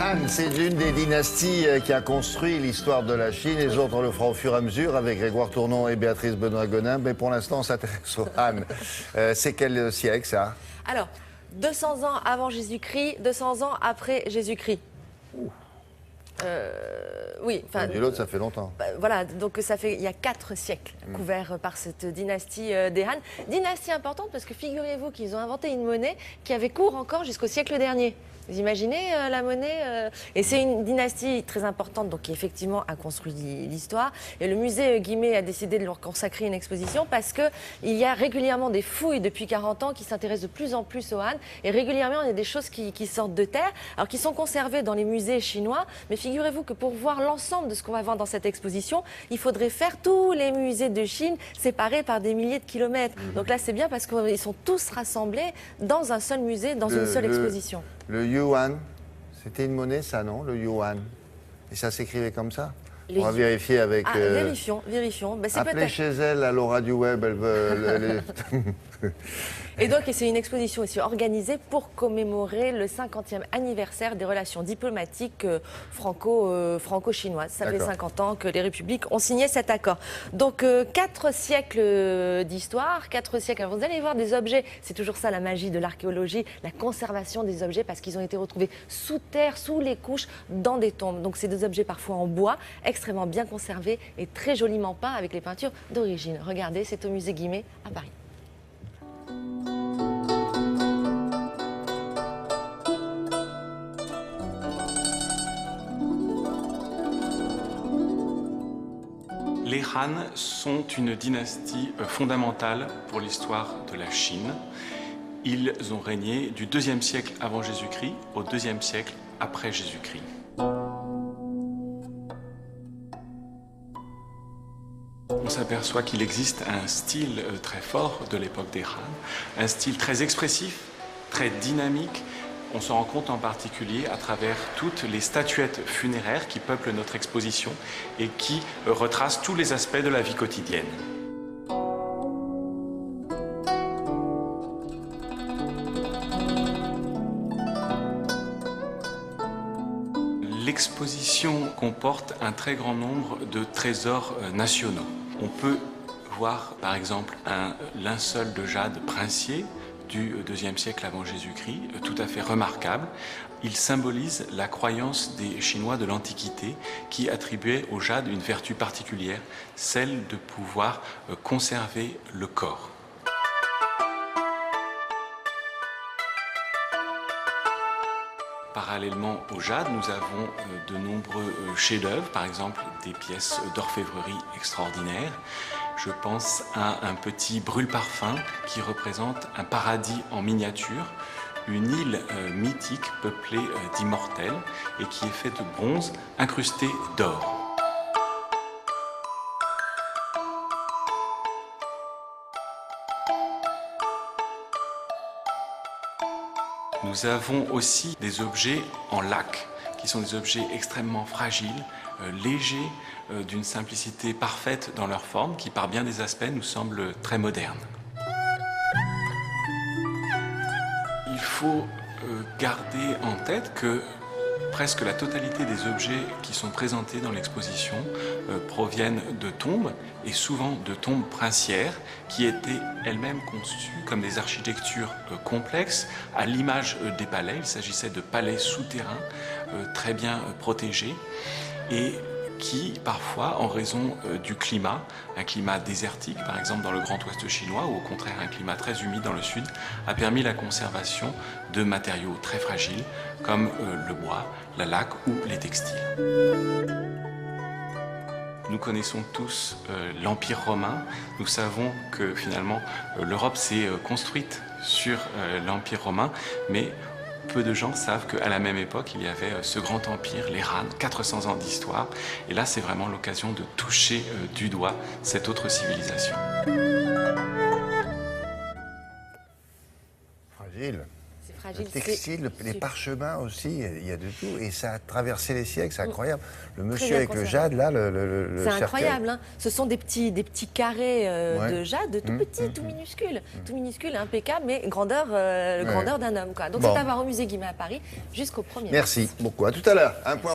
Han, c'est une des dynasties qui a construit l'histoire de la Chine. Les autres le feront au fur et à mesure avec Grégoire Tournon et Béatrice Benoît-Gonin. Mais pour l'instant, on s'intéresse au Han. C'est quel siècle, ça? Alors, 200 ans avant Jésus-Christ, 200 ans après Jésus-Christ. Oui, enfin. Et l'autre, ça fait longtemps. Voilà, donc ça fait il y a 4 siècles couverts par cette dynastie des Han. Dynastie importante parce que figurez-vous qu'ils ont inventé une monnaie qui avait cours encore jusqu'au siècle dernier. Vous imaginez la monnaie Et c'est une dynastie très importante, donc qui effectivement a construit l'histoire. Et le musée Guimet a décidé de leur consacrer une exposition parce qu'il y a régulièrement des fouilles depuis 40 ans qui s'intéressent de plus en plus aux Han. Et régulièrement, il y a des choses qui sortent de terre, alors qui sont conservées dans les musées chinois. Mais figurez-vous que pour voir l'ensemble de ce qu'on va voir dans cette exposition, il faudrait faire tous les musées de Chine séparés par des milliers de kilomètres. Donc là, c'est bien parce qu'ils sont tous rassemblés dans un seul musée, dans une seule exposition. Le yuan, c'était une monnaie, ça, non? Le yuan. Et ça s'écrivait comme ça? On va vérifier avec... Vérifions. Ben, appelez chez elle à Laura du Web, elle veut... Et donc, c'est une exposition aussi organisée pour commémorer le 50e anniversaire des relations diplomatiques franco-chinoises. Ça fait 50 ans que les républiques ont signé cet accord. Donc, 4 siècles d'histoire, 4 siècles. Vous allez voir des objets, c'est toujours ça la magie de l'archéologie, la conservation des objets parce qu'ils ont été retrouvés sous terre, sous les couches, dans des tombes. Donc, c'est des objets parfois en bois, extrêmement bien conservés et très joliment peints avec les peintures d'origine. Regardez, c'est au musée Guimet à Paris. Les Han sont une dynastie fondamentale pour l'histoire de la Chine. Ils ont régné du 2e siècle avant Jésus-Christ au 2e siècle après Jésus-Christ. On s'aperçoit qu'il existe un style très fort de l'époque des Han, un style très expressif, très dynamique. On se rend compte en particulier à travers toutes les statuettes funéraires qui peuplent notre exposition et qui retracent tous les aspects de la vie quotidienne. L'exposition comporte un très grand nombre de trésors nationaux. On peut voir par exemple un linceul de jade princier du IIe siècle avant Jésus-Christ, tout à fait remarquable. Il symbolise la croyance des Chinois de l'Antiquité qui attribuaient au jade une vertu particulière, celle de pouvoir conserver le corps. Parallèlement au jade, nous avons de nombreux chefs-d'œuvre, par exemple des pièces d'orfèvrerie extraordinaires. Je pense à un petit brûle-parfum qui représente un paradis en miniature, une île mythique peuplée d'immortels et qui est faite de bronze incrusté d'or. Nous avons aussi des objets en laque, qui sont des objets extrêmement fragiles, légers, d'une simplicité parfaite dans leur forme, qui par bien des aspects nous semblent très modernes. Il faut garder en tête que presque la totalité des objets qui sont présentés dans l'exposition proviennent de tombes, et souvent de tombes princières, qui étaient elles-mêmes conçues comme des architectures complexes, à l'image des palais. Il s'agissait de palais souterrains, très bien protégés, et qui, parfois, en raison du climat, un climat désertique, par exemple dans le Grand Ouest chinois, ou au contraire un climat très humide dans le sud, a permis la conservation de matériaux très fragiles, comme le bois, la laque ou les textiles. Nous connaissons tous l'Empire romain. Nous savons que finalement l'Europe s'est construite sur l'Empire romain, mais peu de gens savent qu'à la même époque, il y avait ce grand empire, les Han, 400 ans d'histoire. Et là, c'est vraiment l'occasion de toucher du doigt cette autre civilisation. Fragile. C'est fragile. Le textile, les parchemins aussi, il y a de tout. Et ça a traversé les siècles, c'est incroyable. Le monsieur avec le jade, là, le c'est cercueil. incroyable, hein. Ce sont des petits carrés Ouais. de jade, tout petits, tout minuscules, impeccable, mais grandeur d'un homme, quoi. Donc Bon. c'est à voir au musée Guimet à Paris jusqu'au 1er mars. Merci beaucoup. À tout à l'heure. Un point.